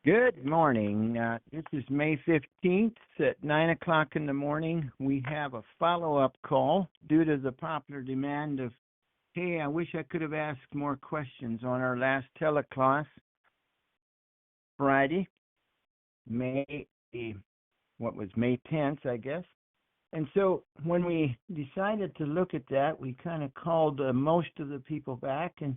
Good morning. This is May 15th at 9 o'clock in the morning. We have a follow-up call due to the popular demand of, hey, I wish I could have asked more questions on our last TeleClass Friday, May, May 10th, I guess. And so when we decided to look at that, we kind of called most of the people back and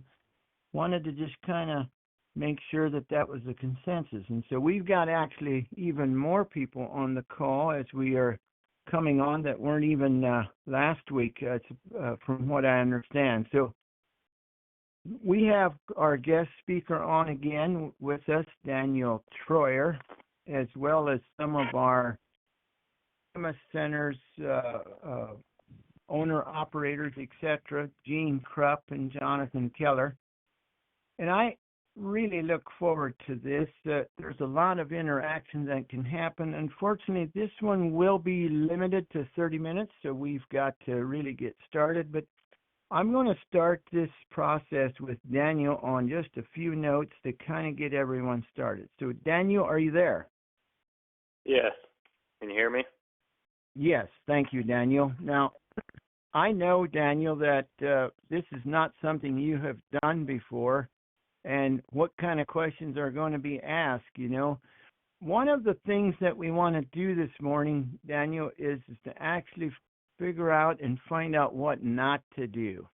wanted to just kind of make sure that that was the consensus. And so we've got actually even more people on the call as we are coming on that weren't even last week, from what I understand. So we have our guest speaker on again with us, Daniel Troyer, as well as some of our MS centers, owner-operators, etc., Gene Krupp and Jonathan Keller. And I really look forward to this. There's a lot of interaction that can happen. Unfortunately, this one will be limited to 30 minutes, so we've got to really get started. But I'm going to start this process with Daniel on just a few notes to kind of get everyone started. So, Daniel, are you there? Yes. Can you hear me? Yes. Thank you, Daniel. Now, I know, Daniel, that this is not something you have done before. And what kind of questions are going to be asked, One of the things that we want to do this morning, Daniel, is to actually figure out and find out what not to do.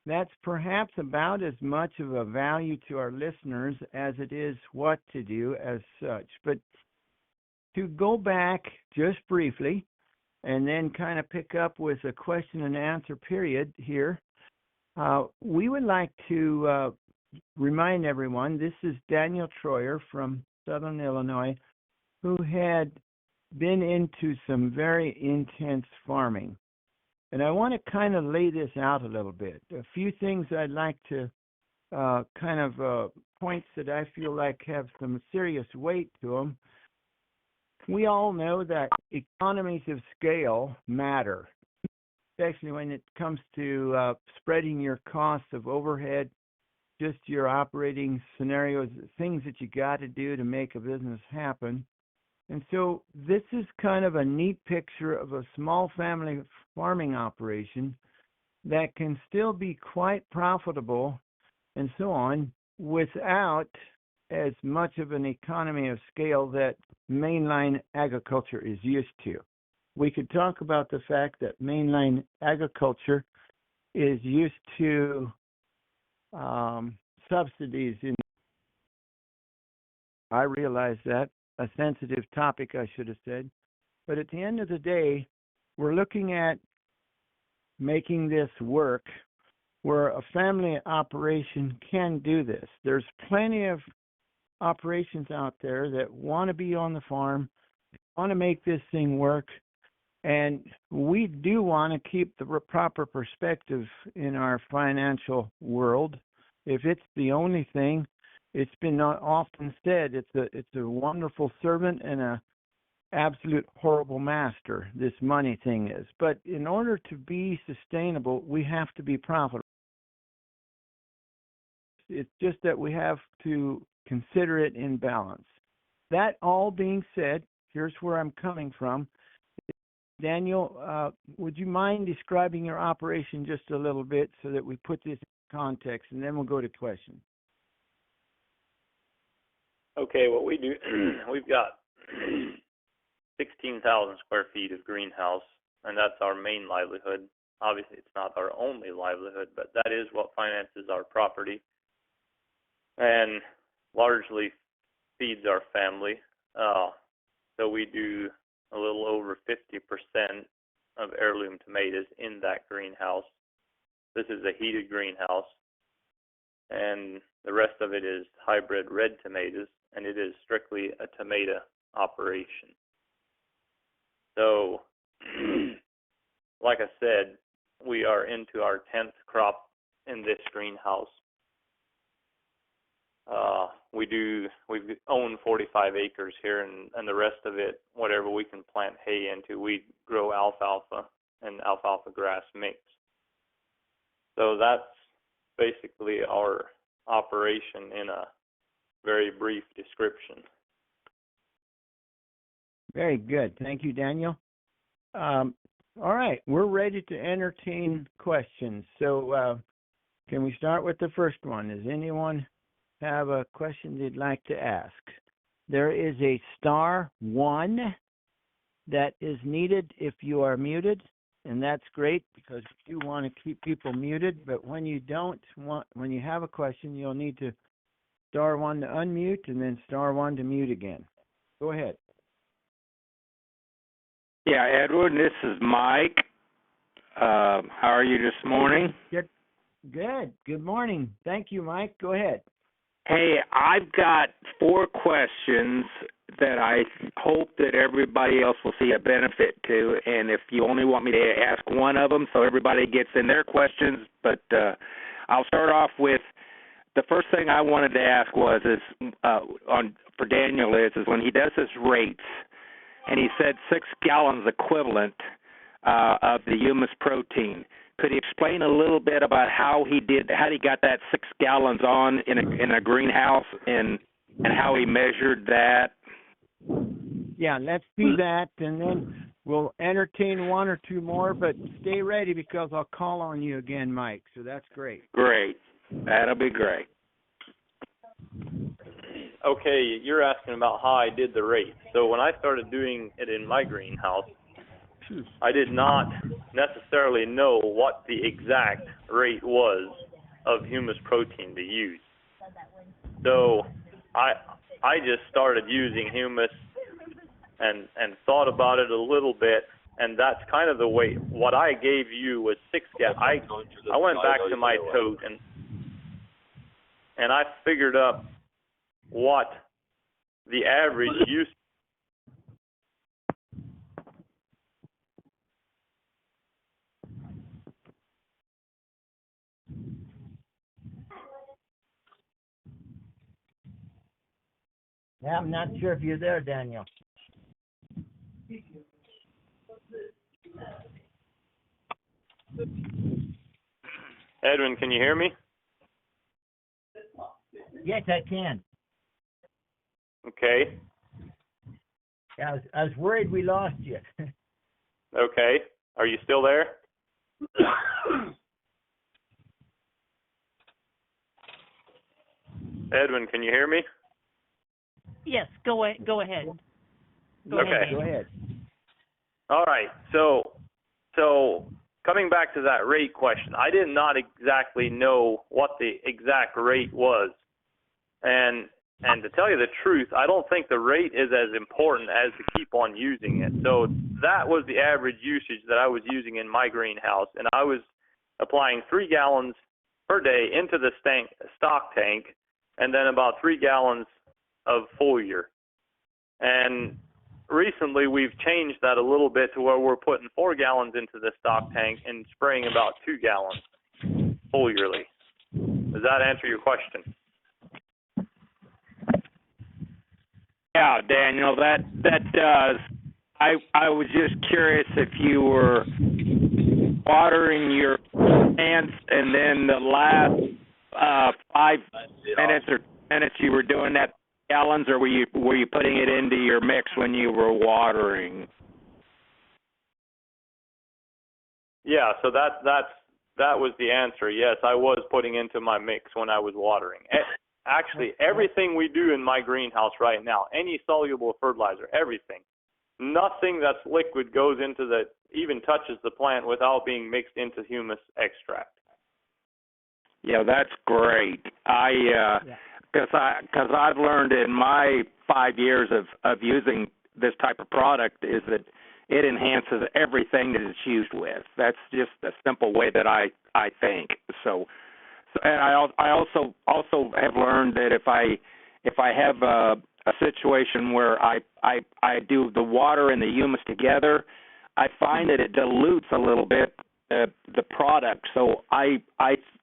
That's perhaps about as much of a value to our listeners as it is what to do as such. But to go back just briefly and then kind of pick up with a question and answer period here, we would like to remind everyone, this is Daniel Troyer from Southern Illinois, who had been into some very intense farming. And I want to kind of lay this out a little bit. A few things I'd like to points that I feel like have some serious weight to them. We all know that economies of scale matter, especially when it comes to spreading your costs of overhead, just your operating scenarios, things that you got to do to make a business happen. And so this is kind of a neat picture of a small family farming operation that can still be quite profitable and so on without as much of an economy of scale that mainline agriculture is used to. We could talk about the fact that mainline agriculture is used to subsidies I realize that, a sensitive topic, I should have said. But at the end of the day, we're looking at making this work where a family operation can do this. There's plenty of operations out there that want to be on the farm, want to make this thing work, and we do want to keep the proper perspective in our financial world. If it's the only thing, it's been often said it's a wonderful servant and a absolute horrible master, this money thing is. But in order to be sustainable, we have to be profitable. It's just that we have to consider it in balance. That all being said, here's where I'm coming from. Daniel, would you mind describing your operation just a little bit so that we put this in context, and then we'll go to questions. Okay, what we do, we've got 16,000 square feet of greenhouse, and that's our main livelihood. Obviously, it's not our only livelihood, but that is what finances our property and largely feeds our family. So we do a little over 50% of heirloom tomatoes in that greenhouse. This is a heated greenhouse, and the rest of it is hybrid red tomatoes, and it is strictly a tomato operation. So, like I said, we are into our 10th crop in this greenhouse. We own 45 acres here, and the rest of it, whatever we can plant hay into, we grow alfalfa and alfalfa grass mix. So that's basically our operation in a very brief description. Very good. Thank you, Daniel. All right, we're ready to entertain questions. So can we start with the first one? Does anyone have a question they'd like to ask? There is a *1 that is needed if you are muted, and that's great because you want to keep people muted. But when you when you have a question, you'll need to *1 to unmute and then *1 to mute again. Go ahead. Yeah, Edward, this is Mike. How are you this morning? Good. Good morning. Thank you, Mike. Go ahead. Hey, I've got 4 questions that I hope that everybody else will see a benefit to, and if you only want me to ask one of them so everybody gets in their questions, but I'll start off with the first thing I wanted to ask for Daniel is when he does his rates, and he said 6 gallons equivalent of the humus protein. Could he explain a little bit about how he got that 6 gallons on in a greenhouse and how he measured that? Yeah, let's do that, and then we'll entertain 1 or 2 more, but stay ready because I'll call on you again, Mike, so that's great. Great. That'll be great. Okay, you're asking about how I did the rate. So when I started doing it in my greenhouse, I did not necessarily know what the exact rate was of humus protein to use. So I just started using humus and thought about it a little bit, and that's kind of the way. What I gave you was 6 gallons. I went back to my tote and I figured up what the average use. Yeah, I'm not sure if you're there, Daniel. Edwin, can you hear me? Yes, I can. Okay. Yeah, I was worried we lost you. Okay. Are you still there? Edwin, can you hear me? Yes, go ahead. Go Okay. ahead. Go ahead. All right. So coming back to that rate question, I did not exactly know what the exact rate was. And to tell you the truth, I don't think the rate is as important as to keep on using it. So that was the average usage that I was using in my greenhouse, and I was applying 3 gallons per day into the stock tank, and then about 3 gallons of foliar. And recently we've changed that a little bit to where we're putting 4 gallons into the stock tank and spraying about 2 gallons foliarly. Does that answer your question? Yeah, Daniel, that does. I was just curious if you were watering your plants and then the last 5 minutes or 10 minutes you were doing that gallons, or were you putting it into your mix when you were watering? Yeah, so that was the answer. Yes, I was putting into my mix when I was watering. Actually, everything we do in my greenhouse right now, any soluble fertilizer, everything, nothing that's liquid goes into even touches the plant without being mixed into humus extract. Yeah, that's great. Because I've learned in my 5 years of using this type of product is that it enhances everything that it's used with. That's just a simple way that I think. So and I also have learned that if I have a situation where I do the water and the humus together, I find that it dilutes a little bit the product. So I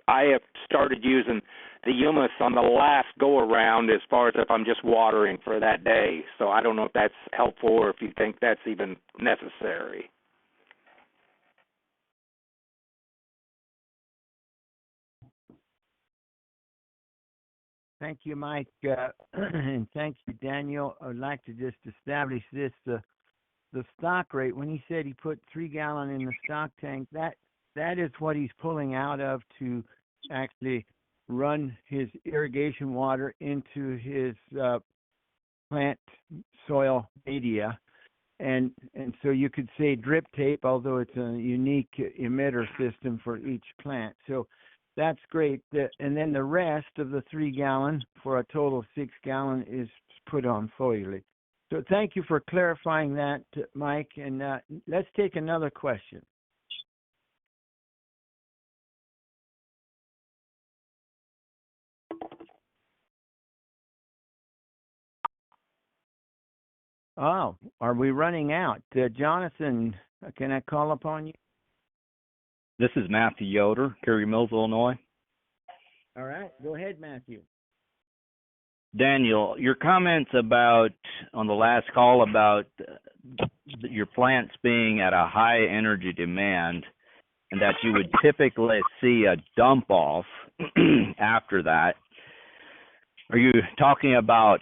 have started using the humus on the last go around as far as if I'm just watering for that day. So I don't know if that's helpful or if you think that's even necessary. Thank you, Mike, and thank you, Daniel. I would like to just establish this. the stock rate. When he said he put 3 gallon in the stock tank, that is what he's pulling out of to actually run his irrigation water into his plant soil media. And so you could say drip tape, although it's a unique emitter system for each plant. So that's great. And then the rest of the 3 gallon for a total of 6 gallon is put on foliage. So thank you for clarifying that, Mike. And let's take another question. Oh, are we running out? Jonathan, can I call upon you? This is Matthew Yoder, Cary Mills, Illinois. All right, go ahead, Matthew. Daniel, your comments about on the last call about your plants being at a high energy demand and that you would typically see a dump off after that. Are you talking about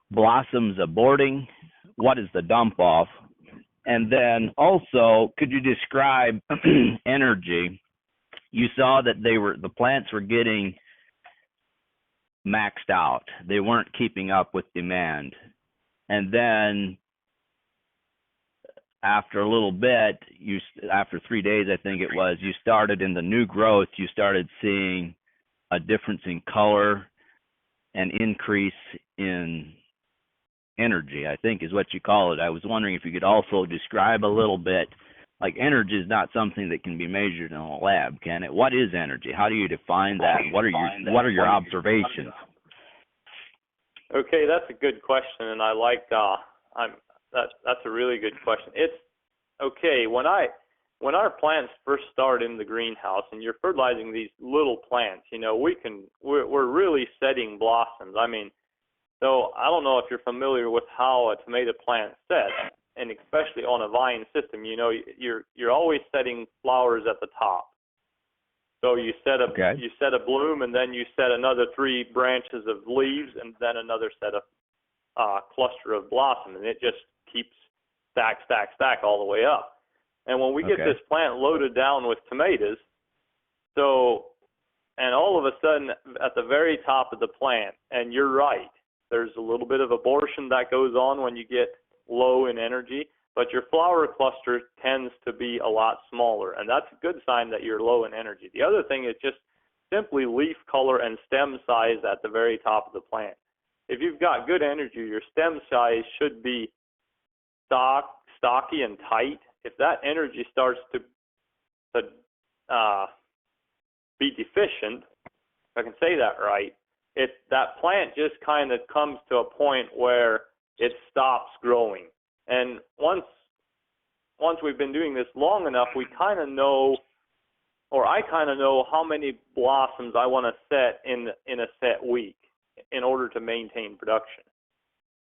blossoms aborting? What is the dump off? And then also, could you describe energy? You saw that the plants were getting maxed out. They weren't keeping up with demand. And then after a little bit, after 3 days, I think it was, you started in the new growth, you started seeing a difference in color and increase in energy, I think is what you call it. I was wondering if you could also describe a little bit, like energy is not something that can be measured in a lab, can it? What is energy? How do you define that? What are your observations? Okay, that's a good question, and I like that's a really good question. It's okay when our plants first start in the greenhouse and you're fertilizing these little plants. We're really setting blossoms. I mean, so I don't know if you're familiar with how a tomato plant sets, and especially on a vine system. You're always setting flowers at the top. So you set a bloom, and then you set another 3 branches of leaves, and then another set of cluster of blossom, and it just keeps stack all the way up. And when we get this plant loaded down with tomatoes, and all of a sudden at the very top of the plant, and you're right, there's a little bit of abortion that goes on when you get low in energy, but your flower cluster tends to be a lot smaller, and that's a good sign that you're low in energy. The other thing is just simply leaf color and stem size at the very top of the plant. If you've got good energy, your stem size should be stocky and tight. If that energy starts to be deficient, if I can say that right, that plant just kind of comes to a point where it stops growing. And once we've been doing this long enough, we kind of know, or I kind of know how many blossoms I want to set in a set week in order to maintain production.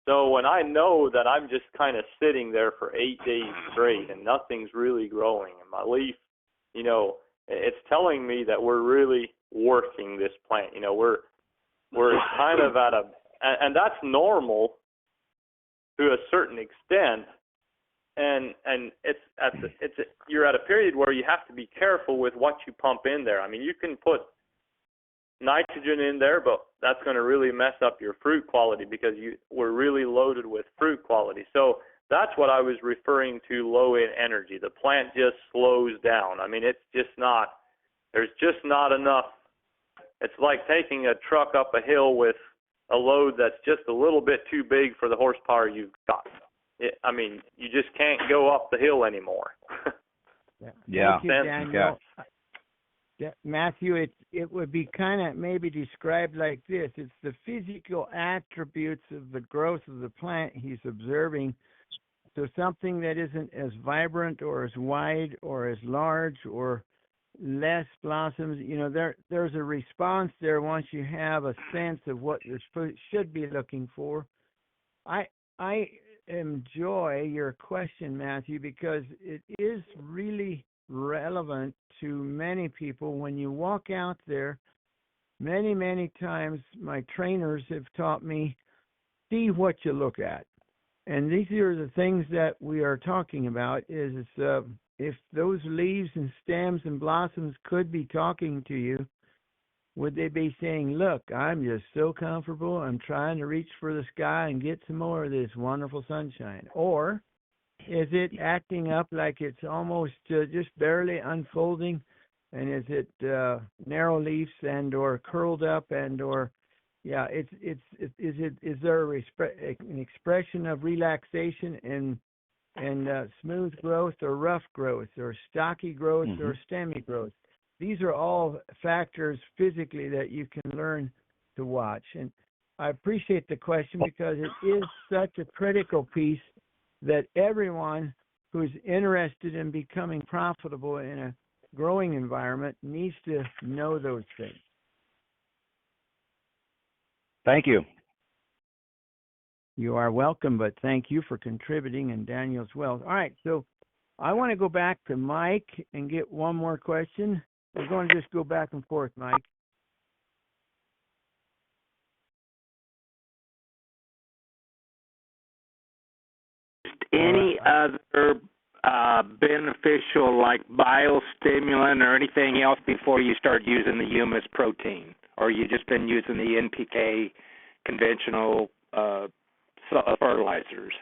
So when I know that I'm just kind of sitting there for 8 days straight and nothing's really growing, and my leaf, it's telling me that we're really working this plant. We're kind of and that's normal to a certain extent, and you're at a period where you have to be careful with what you pump in there. I mean, you can put nitrogen in there, but that's going to really mess up your fruit quality because we're really loaded with fruit quality. So that's what I was referring to, low in energy. The plant just slows down. I mean, there's just not enough. It's like taking a truck up a hill with a load that's just a little bit too big for the horsepower you've got. You just can't go up the hill anymore. Yeah. Thank you, Daniel. Matthew, it would be kind of maybe described like this. It's the physical attributes of the growth of the plant he's observing. So something that isn't as vibrant or as wide or as large or less blossoms, there's a response there once you have a sense of what you should be looking for. I enjoy your question, Matthew, because it is really relevant to many people. When you walk out there, many times my trainers have taught me, see what you look at. And these are the things that we are talking about is if those leaves and stems and blossoms could be talking to you, would they be saying, look, I'm just so comfortable, I'm trying to reach for the sky and get some more of this wonderful sunshine? Or is it acting up like it's almost just barely unfolding? And is it narrow leaves and or curled up and or is there an expression of relaxation and smooth growth or rough growth or stocky growth or stemmy growth? These are all factors physically that you can learn to watch. And I appreciate the question because it is such a critical piece that everyone who's interested in becoming profitable in a growing environment needs to know those things. Thank you. You are welcome, but thank you for contributing, and Daniel as well. All right, so I want to go back to Mike and get one more question. We're going to just go back and forth, Mike. Any other beneficial, like biostimulant or anything else before you start using the humus protein? Or you just been using the NPK conventional fertilizers?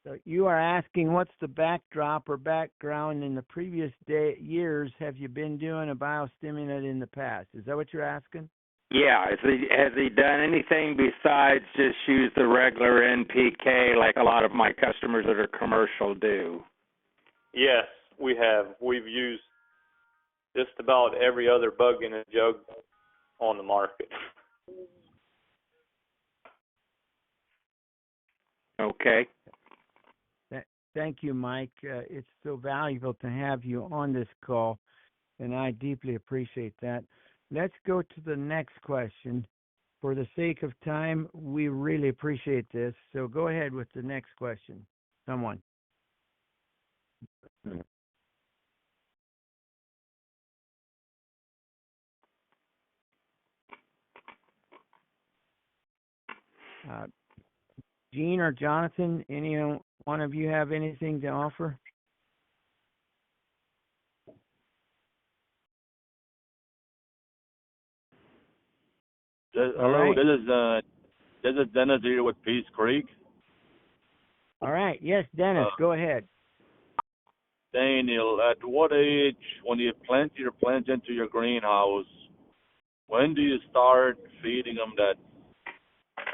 So you are asking what's the backdrop or background in the previous years? Have you been doing a biostimulant in the past? Is that what you're asking? Yeah. Has he done anything besides just use the regular NPK like a lot of my customers that are commercial do? Yes, we have. We've used just about every other bug in a jug on the market. Okay. Thank you, Mike. It's so valuable to have you on this call, and I deeply appreciate that. Let's go to the next question. For the sake of time, we really appreciate this. So go ahead with the next question. Someone. Gene or Jonathan, any one of you have anything to offer? Hello, right. This is Dennis here with Peace Creek. All right. Yes, Dennis, go ahead. Daniel, at what age, when you plant your plants into your greenhouse, when do you start feeding them that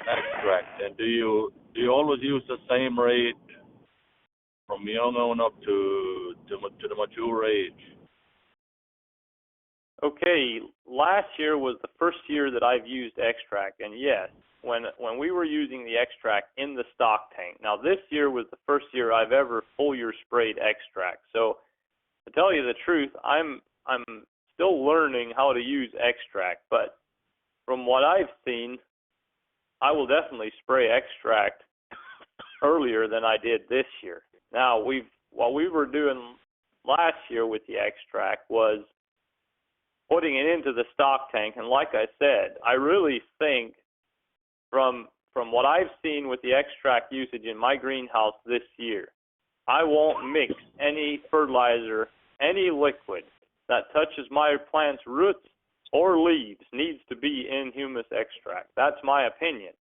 extract? And do you always use the same rate from young on up to the mature age? Okay, last year was the first year that I've used extract, and yes, when we were using the extract in the stock tank. Now this year was the first year I've ever full year sprayed extract. So to tell you the truth, I'm still learning how to use extract, but from what I've seen, I will definitely spray extract earlier than I did this year. Now what we were doing last year with the extract was putting it into the stock tank, and like I said, I really think from what I've seen with the extract usage in my greenhouse this year, I won't mix any fertilizer, any liquid that touches my plant's roots or leaves needs to be in humus extract. That's my opinion.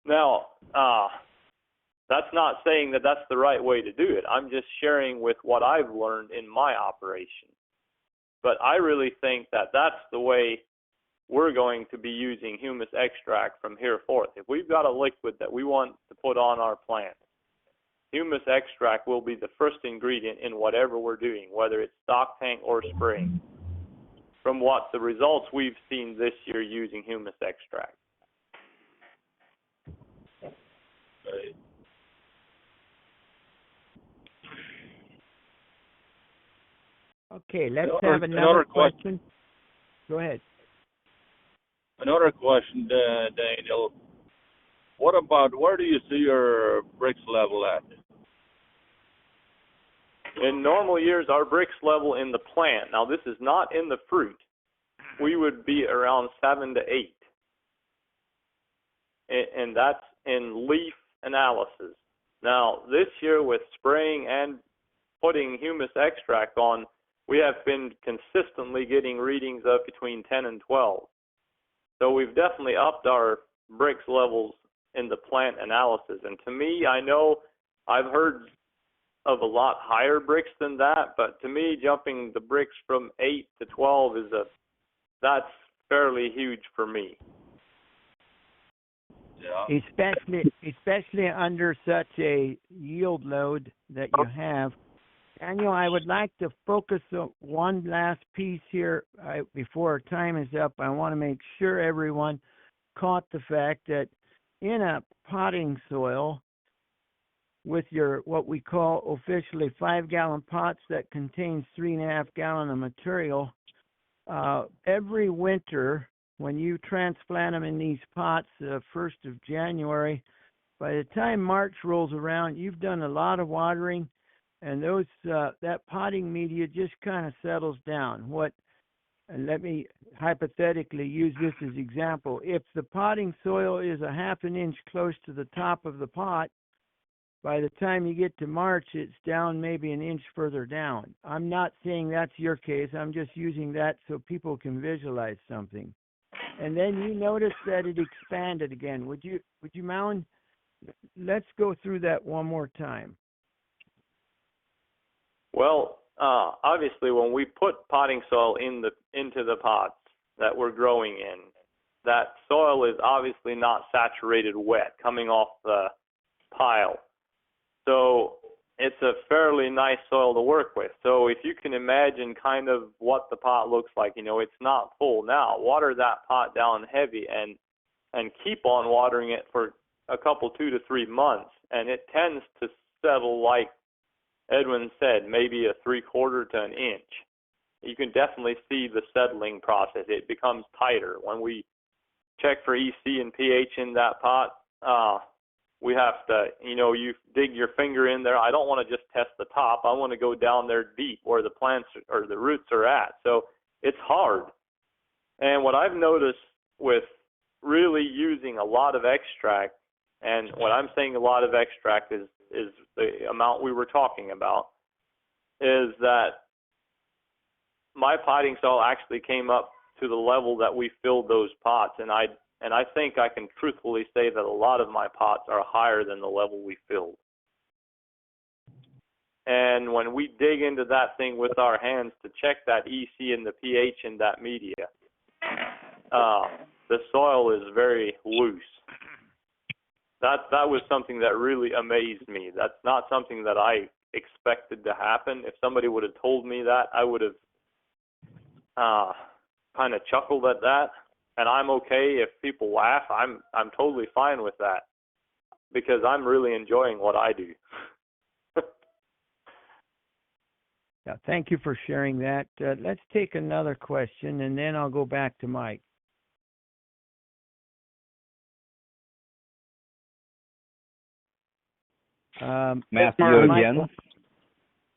Now, that's not saying that that's the right way to do it. I'm just sharing with what I've learned in my operation. But I really think that that's the way we're going to be using humus extract from here forth. If we've got a liquid that we want to put on our plant, humus extract will be the first ingredient in whatever we're doing, whether it's stock tank or spraying, from what the results we've seen this year using humus extract. Okay, let's have another question. Go ahead. Another question, Daniel. What about, where do you see your Brix level at? In normal years, our Brix level in the plant, now this is not in the fruit, we would be around 7 to 8. And that's in leaf analysis. Now, this year with spraying and putting humus extract on, we have been consistently getting readings of between 10 and 12. So we've definitely upped our Brix levels in the plant analysis. And to me, I know I've heard of a lot higher Brix than that, but to me, jumping the Brix from 8 to 12 that's fairly huge for me. Yeah. Especially under such a yield load that you have. Daniel, I would like to focus on one last piece here before our time is up. I want to make sure everyone caught the fact that in a potting soil with your what we call officially 5-gallon pots that contains 3.5 gallons of material, every winter when you transplant them in these pots, 1st of January, by the time March rolls around, you've done a lot of watering, and those that potting media just kind of settles down. And let me hypothetically use this as example. If the potting soil is a half an inch close to the top of the pot, by the time you get to March, it's down maybe an inch further down. I'm not saying that's your case. I'm just using that so people can visualize something. And then you notice that it expanded again. Would you mind? Let's go through that one more time. Well, obviously, when we put potting soil into the pots that we're growing in, that soil is obviously not saturated wet coming off the pile. So it's a fairly nice soil to work with. So if you can imagine kind of what the pot looks like, it's not full now. Water that pot down heavy and keep on watering it for a couple, 2 to 3 months, and it tends to settle, like Edwin said, maybe a 3/4 to an inch. You can definitely see the settling process. It becomes tighter. When we check for EC and pH in that pot, we have to, you dig your finger in there. I don't want to just test the top. I want to go down there deep where the plants or the roots are at. So it's hard. And what I've noticed with really using a lot of extract, and when I'm saying a lot of extract is the amount we were talking about, is that my potting soil actually came up to the level that we filled those pots, and I think I can truthfully say that a lot of my pots are higher than the level we filled. And when we dig into that thing with our hands to check that EC and the pH in that media, the soil is very loose. That was something that really amazed me. That's not something that I expected to happen. If somebody would have told me that, I would have kind of chuckled at that. And I'm okay if people laugh. I'm totally fine with that because I'm really enjoying what I do. Yeah, thank you for sharing that. Let's take another question, and then I'll go back to Mike. Matthew again.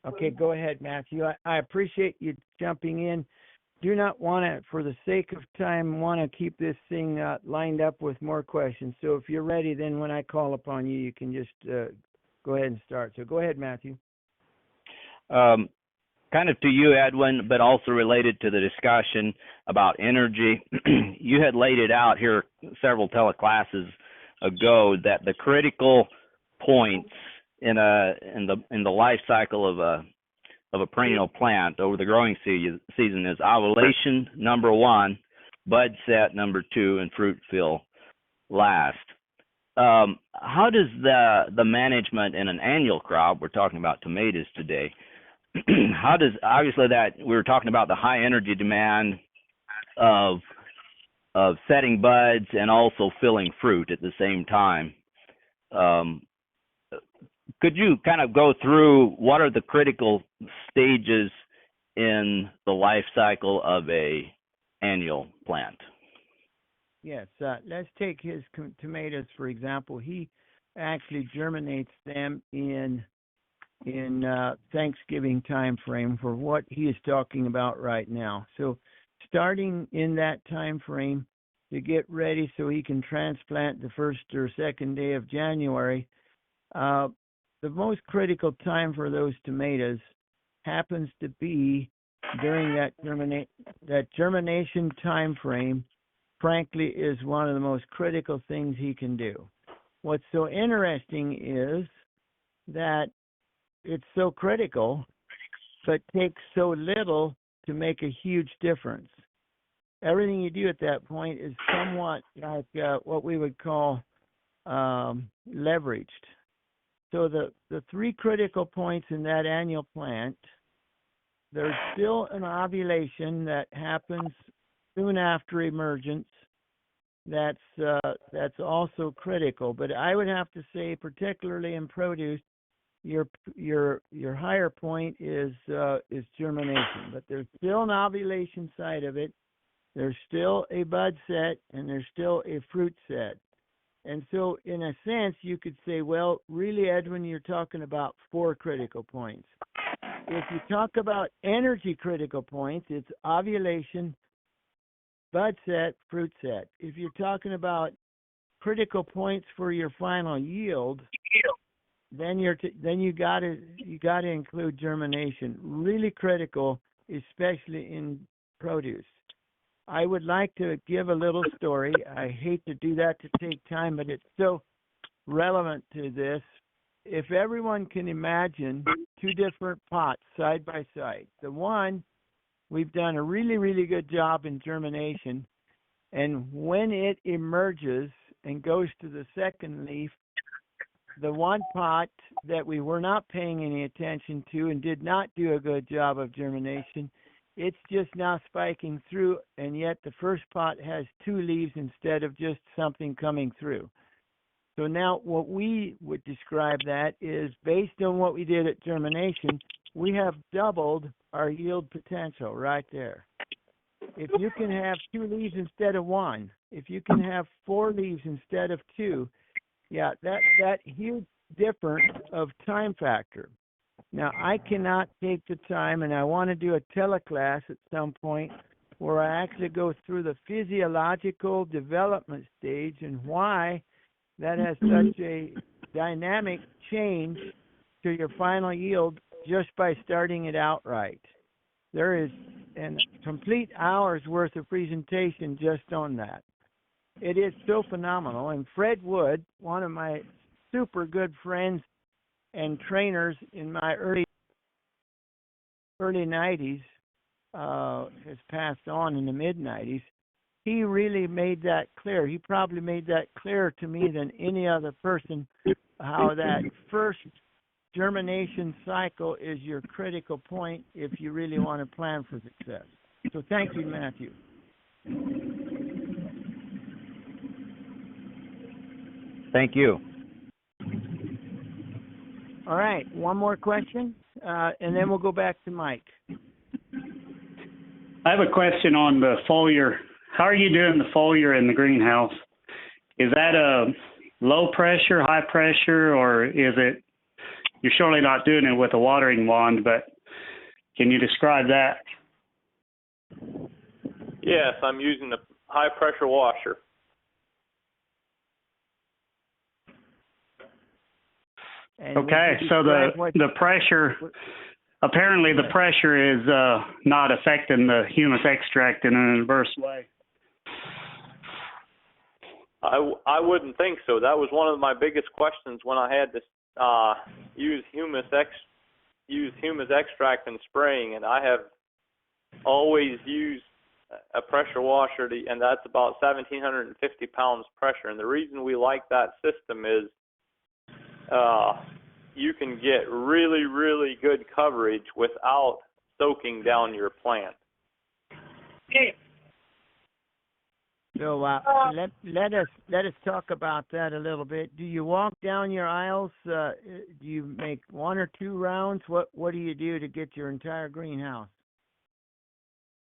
Okay, go ahead, Matthew. I appreciate you jumping in. Do not want to, for the sake of time, want to keep this thing lined up with more questions. So if you're ready, then when I call upon you, you can just go ahead and start. So go ahead, Matthew. Kind of to you, Edwin, but also related to the discussion about energy. You had laid it out here several teleclasses ago that the critical points in the life cycle of a perennial plant over the growing season is ovulation, number 1, bud set, number 2, and fruit fill last. How does the management in an annual crop, we're talking about tomatoes today, how does, obviously that we were talking about the high energy demand of setting buds and also filling fruit at the same time. Could you kind of go through what are the critical stages in the life cycle of a annual plant? Yes, let's take his tomatoes for example. He actually germinates them in Thanksgiving time frame for what he is talking about right now. So starting in that time frame to get ready so he can transplant the 1st or 2nd day of January, The most critical time for those tomatoes happens to be during that germination time frame. Frankly, is one of the most critical things he can do. What's so interesting is that it's so critical, but takes so little to make a huge difference. Everything you do at that point is somewhat like what we would call leveraged. So the three critical points in that annual plant, there's still an ovulation that happens soon after emergence. That's also critical. But I would have to say, particularly in produce, your higher point is germination. But there's still an ovulation side of it. There's still a bud set, and there's still a fruit set. And so, in a sense, you could say, well, really, Edwin, you're talking about 4 critical points. If you talk about energy critical points, it's ovulation, bud set, fruit set. If you're talking about critical points for your final yield, then you got to include germination. Really critical, especially in produce. I would like to give a little story. I hate to do that to take time, but it's so relevant to this. If everyone can imagine 2 different pots side by side, the one, we've done a really, really good job in germination, and when it emerges and goes to the second leaf, the one pot that we were not paying any attention to and did not do a good job of germination, it's just now spiking through, and yet the first pot has 2 leaves instead of just something coming through. So now what we would describe that is, based on what we did at germination, we have doubled our yield potential right there. If you can have 2 leaves instead of 1, if you can have 4 leaves instead of 2, yeah, that huge difference of time factor. Now, I cannot take the time, and I want to do a teleclass at some point where I actually go through the physiological development stage and why that has such a dynamic change to your final yield just by starting it outright. There is a complete hour's worth of presentation just on that. It is so phenomenal. And Fred Wood, one of my super good friends and trainers in my early 90s, has passed on in the mid-90s. He really made that clear. He probably made that clearer to me than any other person, how that first germination cycle is your critical point if you really want to plan for success. So thank you, Matthew. Thank you. All right, one more question, and then we'll go back to Mike. I have a question on the foliar. How are you doing the foliar in the greenhouse? Is that a low pressure, high pressure, or is it, you're surely not doing it with a watering wand, but can you describe that? Yes, I'm using a high pressure washer. And okay, so the pressure, apparently the pressure is not affecting the humus extract in an adverse way. I wouldn't think so. That was one of my biggest questions when I had to use humus extract in spraying, and I have always used a pressure washer, and that's about 1,750 pounds pressure. And the reason we like that system is you can get really, really good coverage without soaking down your plant. So let us talk about that a little bit. Do you walk down your aisles? Do you make 1 or 2 rounds? What do you do to get your entire greenhouse?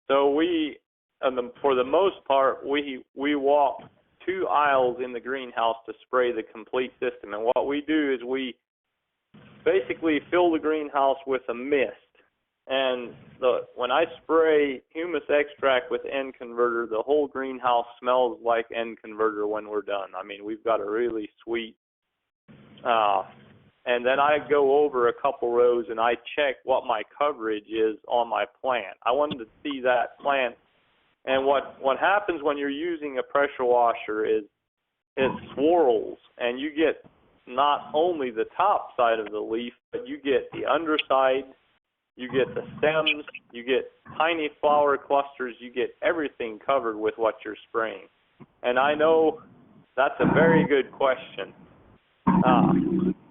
So we, for the most part, we walk 2 aisles in the greenhouse to spray the complete system. And what we do is we basically fill the greenhouse with a mist. And when I spray humus extract with N converter, the whole greenhouse smells like N converter when we're done. I mean, we've got a really sweet and then I go over a couple rows and I check what my coverage is on my plant. I wanted to see that plant. And what happens when you're using a pressure washer is it swirls, and you get not only the top side of the leaf, but you get the underside, you get the stems, you get tiny flower clusters, you get everything covered with what you're spraying. And I know that's a very good question.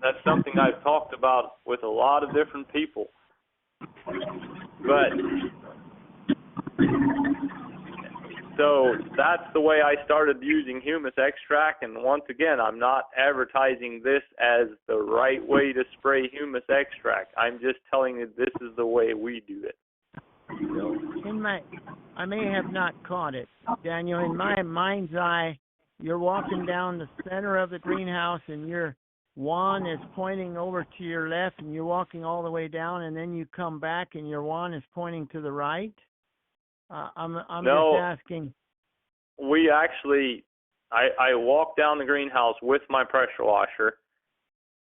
That's something I've talked about with a lot of different people. But so that's the way I started using humus extract. And once again, I'm not advertising this as the right way to spray humus extract. I'm just telling you this is the way we do it. I may have not caught it, Daniel. In my mind's eye, you're walking down the center of the greenhouse, and your wand is pointing over to your left, and you're walking all the way down, and then you come back, and your wand is pointing to the right. I'm No, just asking. We actually, I walk down the greenhouse with my pressure washer.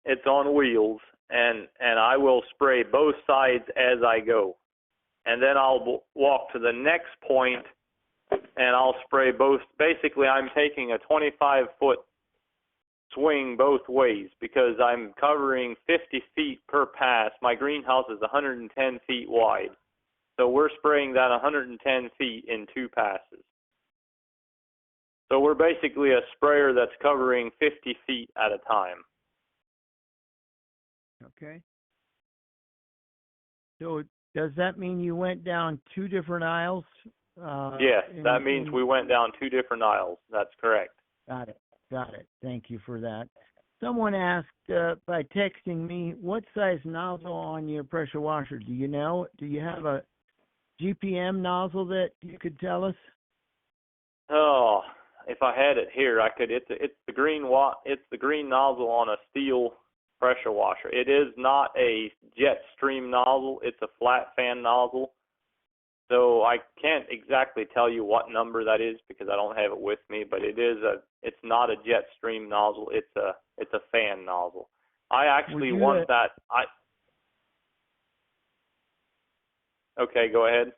It's on wheels, and I will spray both sides as I go. And then I'll walk to the next point, and I'll spray both. Basically, I'm taking a 25-foot swing both ways because I'm covering 50 feet per pass. My greenhouse is 110 feet wide. So we're spraying that 110 feet in 2 passes. So we're basically a sprayer that's covering 50 feet at a time. Okay. So does that mean you went down 2 different aisles? Yes, that means we went down 2 different aisles. That's correct. Got it. Thank you for that. Someone asked by texting me, what size nozzle on your pressure washer? Do you know? Do you have a GPM nozzle that you could tell us? Oh, if I had it here, I could. It's the green nozzle on a steel pressure washer. It is not a jet stream nozzle. It's a flat fan nozzle. So I can't exactly tell you what number that is because I don't have it with me, but it's not a jet stream nozzle. It's a fan nozzle. I actually want that. Okay, go ahead.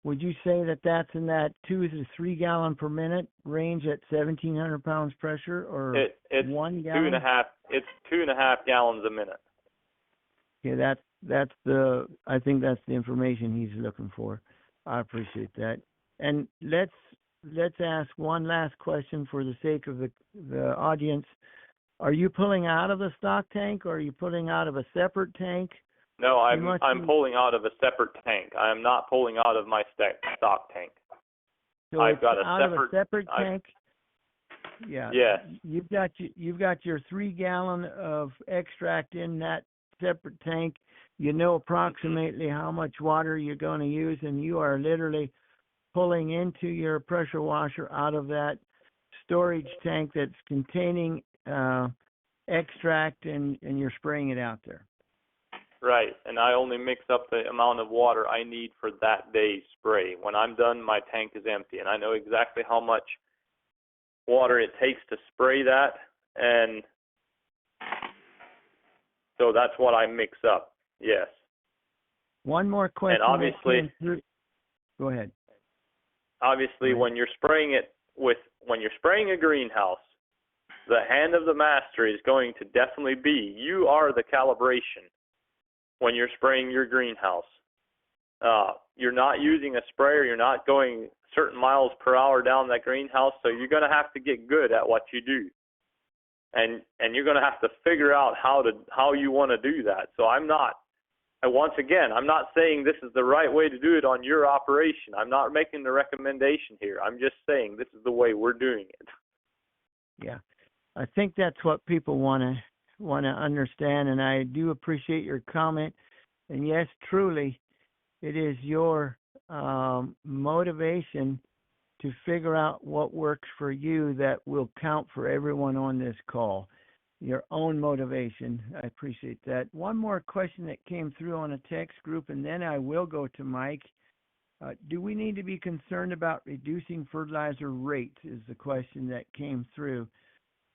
Would you say that that's in that 2 to 3 gallon per minute range at 1,700 pounds pressure, or it's 1 gallon? 2.5. It's 2.5 gallons a minute. Okay, I think that's the information he's looking for. I appreciate that. And let's ask one last question for the sake of the audience. Are you pulling out of the stock tank, or are you pulling out of a separate tank? No, I'm pulling out of a separate tank. I am not pulling out of my stock tank. So I've got of a separate tank. Yeah. Yes. You've got your 3 gallon of extract in that separate tank. You know approximately how much water you're going to use, and you are literally pulling into your pressure washer out of that storage tank that's containing extract, and you're spraying it out there. Right, and I only mix up the amount of water I need for that day's spray. When I'm done, my tank is empty, and I know exactly how much water it takes to spray that, and so that's what I mix up. Yes. One more question. And obviously, go ahead. Obviously, when you're spraying a greenhouse, the hand of the master is going to definitely be, you are the calibration when you're spraying your greenhouse. You're not using a sprayer, you're not going certain miles per hour down that greenhouse, so you're going to have to get good at what you do. And you're going to have to figure out how you want to do that. So I'm not saying this is the right way to do it on your operation. I'm not making the recommendation here. I'm just saying this is the way we're doing it. Yeah. I think that's what people want to understand, and I do appreciate your comment. And yes, truly, it is your motivation to figure out what works for you that will count for everyone on this call. Your own motivation. I appreciate that. One more question that came through on a text group, and then I will go to Mike. Do we need to be concerned about reducing fertilizer rates is the question that came through.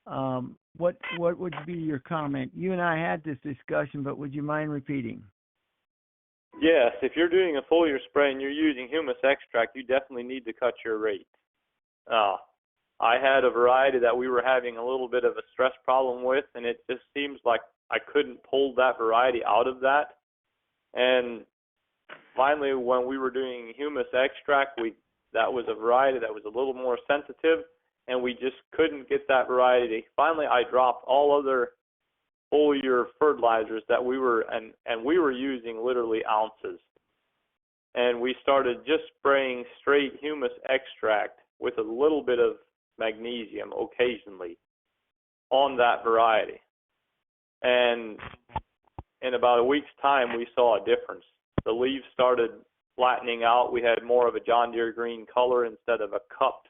What would be your comment? You and I had this discussion, but would you mind repeating? Yes, if you're doing a foliar spray and you're using humus extract, you definitely need to cut your rate. I had a variety that we were having a little bit of a stress problem with, and it just seems like I couldn't pull that variety out of that. And finally, when we were doing humus extract, that was a variety that was a little more sensitive, and we just couldn't get that variety. Finally, I dropped all other foliar fertilizers that we were using literally ounces, and we started just spraying straight humus extract with a little bit of magnesium occasionally on that variety. And in about a week's time, we saw a difference. The leaves started flattening out. We had more of a John Deere green color instead of a cupped,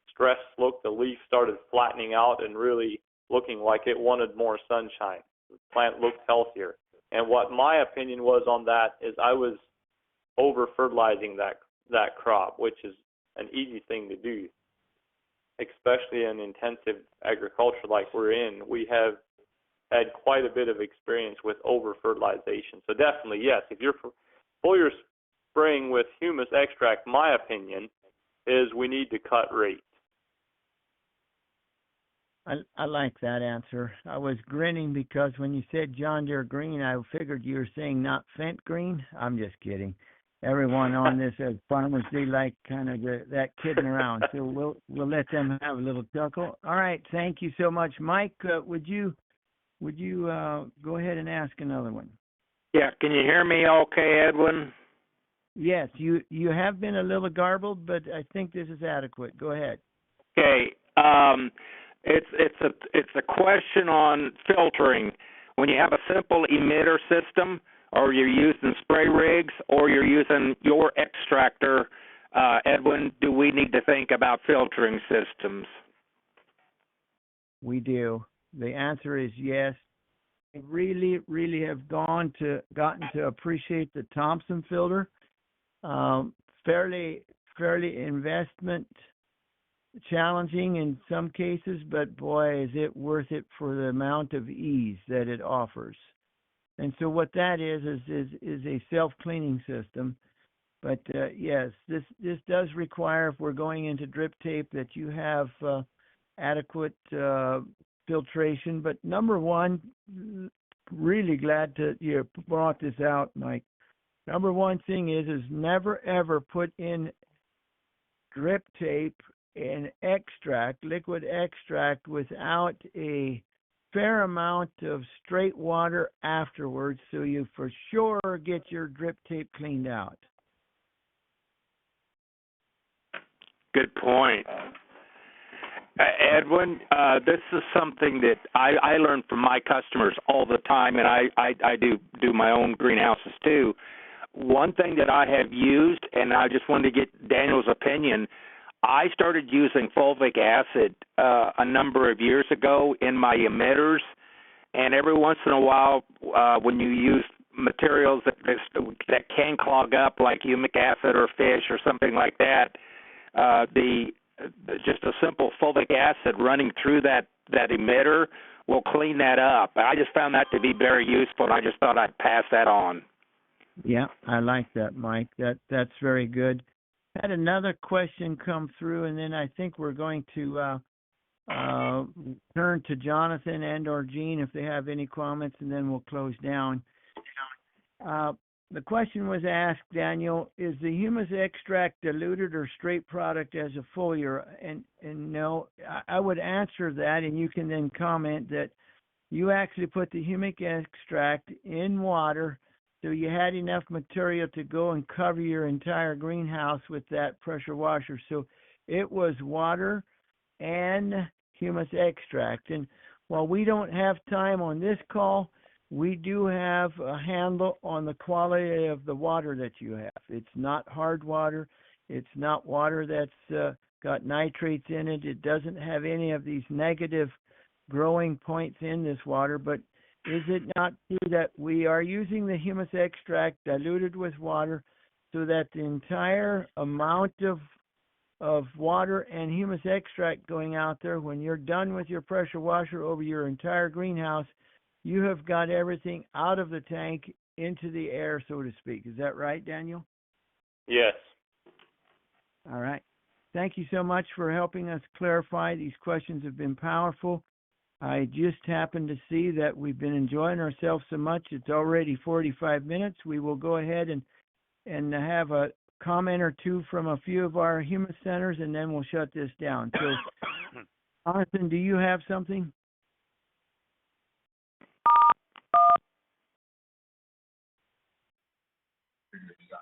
stressed look. The leaf started flattening out and really looking like it wanted more sunshine. The plant looked healthier. And what my opinion was on that is I was over-fertilizing that crop, which is an easy thing to do, especially in intensive agriculture like we're in. We have had quite a bit of experience with over-fertilization. So definitely, yes, if you're foliar spraying with humus extract, my opinion is we need to cut rate. I like that answer. I was grinning because when you said John Deere green, I figured you were saying not Fendt green. I'm just kidding. Everyone on this as farmers, they like kind of that kidding around. So we'll let them have a little chuckle. All right, thank you so much, Mike. Would you go ahead and ask another one? Yeah, can you hear me okay, Edwin? Yes, you have been a little garbled, but I think this is adequate. Go ahead. Okay. It's a question on filtering. When you have a simple emitter system, or you're using spray rigs, or you're using your extractor, Edwin, do we need to think about filtering systems? We do. The answer is yes. I really, really have gotten to appreciate the Thompson filter. Fairly investment challenging in some cases, but boy, is it worth it for the amount of ease that it offers. And so what that is a self-cleaning system. But yes, this does require, if we're going into drip tape, that you have adequate filtration. But number one, really glad that you brought this out, Mike. Number one thing is never ever put in drip tape and liquid extract without a fair amount of straight water afterwards, so you for sure get your drip tape cleaned out. Good point. Edwin, this is something that I learn from my customers all the time, and I do my own greenhouses too. One thing that I have used, and I just wanted to get Daniel's opinion, I started using fulvic acid a number of years ago in my emitters, and every once in a while when you use materials that can clog up, like humic acid or fish or something like that, just a simple fulvic acid running through that emitter will clean that up. I just found that to be very useful, and I just thought I'd pass that on. Yeah, I like that, Mike. That's very good. Had another question come through, and then I think we're going to turn to Jonathan and or Gene if they have any comments, and then we'll close down. The question was asked, Daniel, is the humus extract diluted or straight product as a foliar? And no, I would answer that, and you can then comment that you actually put the humic extract in water, so you had enough material to go and cover your entire greenhouse with that pressure washer. So it was water and humus extract. And while we don't have time on this call, we do have a handle on the quality of the water that you have. It's not hard water. It's not water that's got nitrates in it. It doesn't have any of these negative growing points in this water, but is it not true that we are using the humus extract diluted with water so that the entire amount of of water and humus extract going out there. When you're done with your pressure washer over your entire greenhouse, you have got everything out of the tank into the air, so to speak. Is that right, Daniel? Yes. All right. Thank you so much for helping us clarify. These questions have been powerful. I just happened to see that we've been enjoying ourselves so much. It's already 45 minutes. We will go ahead and have a comment or two from a few of our humus centers, and then we'll shut this down. So, Jonathan, do you have something?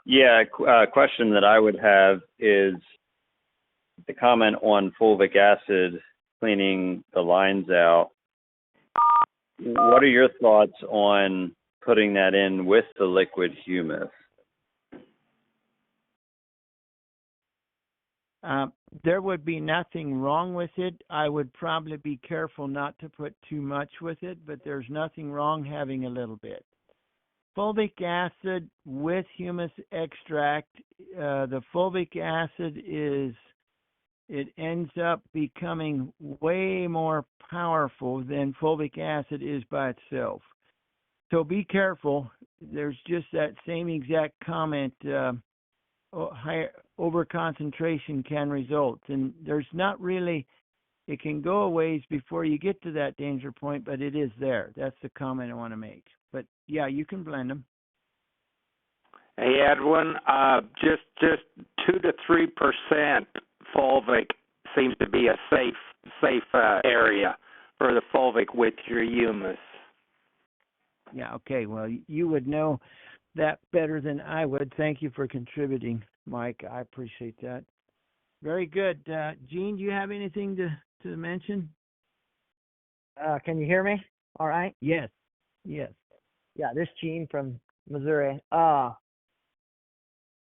Yeah, question that I would have is the comment on fulvic acid cleaning the lines out. What are your thoughts on putting that in with the liquid humus? There would be nothing wrong with it. I would probably be careful not to put too much with it, but there's nothing wrong having a little bit. Fulvic acid with humus extract, the fulvic acid it ends up becoming way more powerful than fulvic acid is by itself. So be careful. There's just that same exact comment, high overconcentration can result. And there's not really, it can go a ways before you get to that danger point, but it is there. That's the comment I want to make. But yeah, you can blend them. Hey, Edwin, just 2 to 3% fulvic seems to be a safe area for the fulvic with your humus. Yeah, okay. Well, you would know that better than I would. Thank you for contributing, Mike. I appreciate that. Very good. Gene, do you have anything to mention? Can you hear me? All right. Yes. Yes. Yeah, this is Gene from Missouri.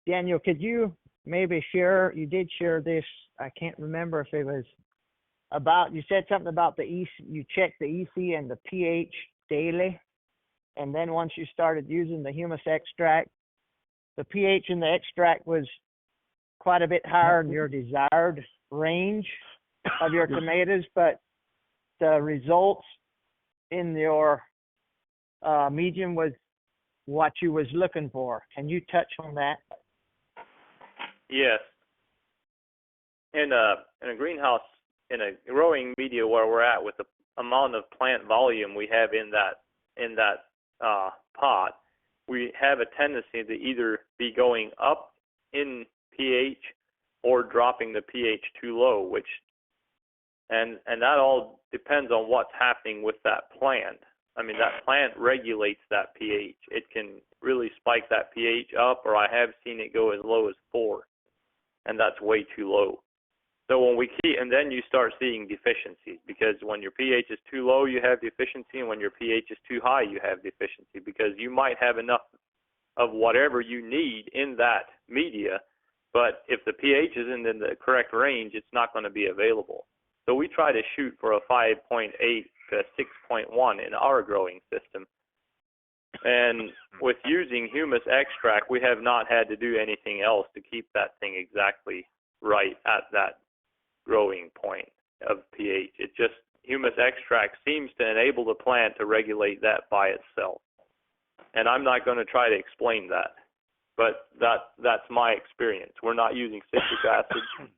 Daniel, could you maybe share? You did share this. I can't remember if it was about. You said something about the EC. You checked the EC and the pH daily, and then once you started using the humus extract, the pH in the extract was quite a bit higher in your desired range of your tomatoes, but the results in your medium was what you was looking for. Can you touch on that? Yes. In a greenhouse, in a growing media where we're at, with the amount of plant volume we have in that pot, we have a tendency to either be going up in pH or dropping the pH too low, and that all depends on what's happening with that plant. I mean, that plant regulates that pH. It can really spike that pH up, or I have seen it go as low as 4, and that's way too low. So and then you start seeing deficiencies, because when your pH is too low, you have deficiency, and when your pH is too high, you have deficiency, because you might have enough of whatever you need in that media, but if the pH isn't in the correct range, it's not going to be available. So we try to shoot for a 5.8 to 6.1 in our growing system. And with using humus extract, we have not had to do anything else to keep that thing exactly right at that growing point of pH. It just, humus extract seems to enable the plant to regulate that by itself. And I'm not going to try to explain that, but that's my experience. We're not using citric acid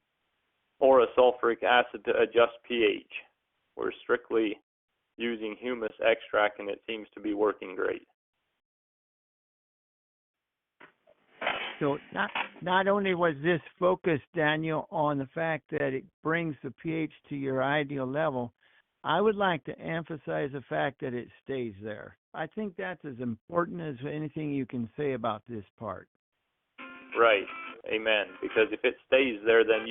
or a sulfuric acid to adjust pH. We're strictly using humus extract, and it seems to be working great. So not only was this focused, Daniel, on the fact that it brings the pH to your ideal level, I would like to emphasize the fact that it stays there. I think that's as important as anything you can say about this part. Right. Amen. Because if it stays there, then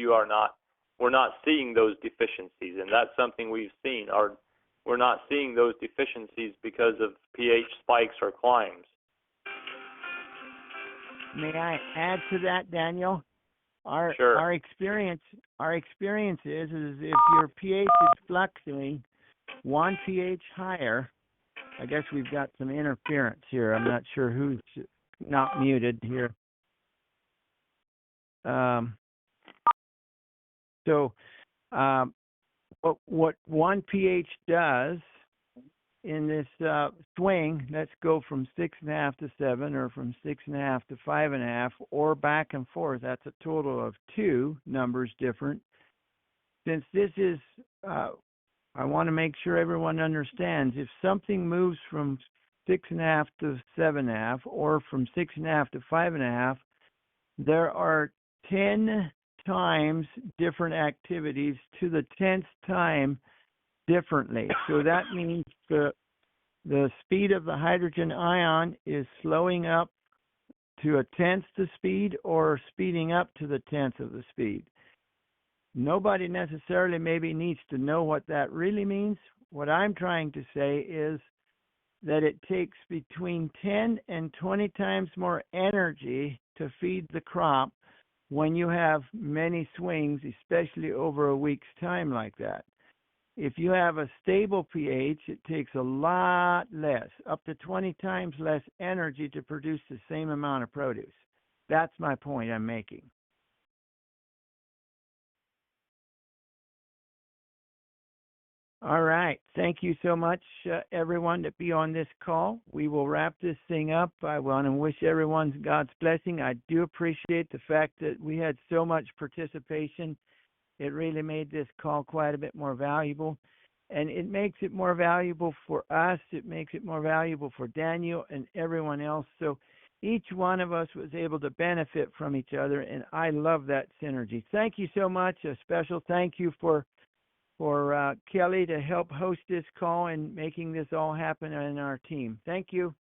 we're not seeing those deficiencies, and that's something we've seen. We're not seeing those deficiencies because of pH spikes or climbs. May I add to that, Daniel? Sure. Our experience is if your pH is fluctuating 1 pH higher, I guess we've got some interference here. I'm not sure who's not muted here. So what one pH does in this swing, let's go from 6.5 to 7, or from 6.5 to 5.5, or back and forth. That's a total of 2 numbers different. Since this is, I want to make sure everyone understands, if something moves from 6.5 to 7.5, or from 6.5 to 5.5, there are 10 times different activities to the 10th time differently. So that means the speed of the hydrogen ion is slowing up to 1/10 the speed, or speeding up to the 1/10 of the speed. Nobody necessarily maybe needs to know what that really means. What I'm trying to say is that it takes between 10 and 20 times more energy to feed the crop when you have many swings, especially over a week's time like that. If you have a stable pH, it takes a lot less, up to 20 times less energy to produce the same amount of produce. That's my point I'm making. All right. Thank you so much, everyone, to be on this call. We will wrap this thing up. I want to wish everyone God's blessing. I do appreciate the fact that we had so much participation. It really made this call quite a bit more valuable. And it makes it more valuable for us. It makes it more valuable for Daniel and everyone else. So each one of us was able to benefit from each other, and I love that synergy. Thank you so much. A special thank you for Kelly to help host this call and making this all happen in our team. Thank you.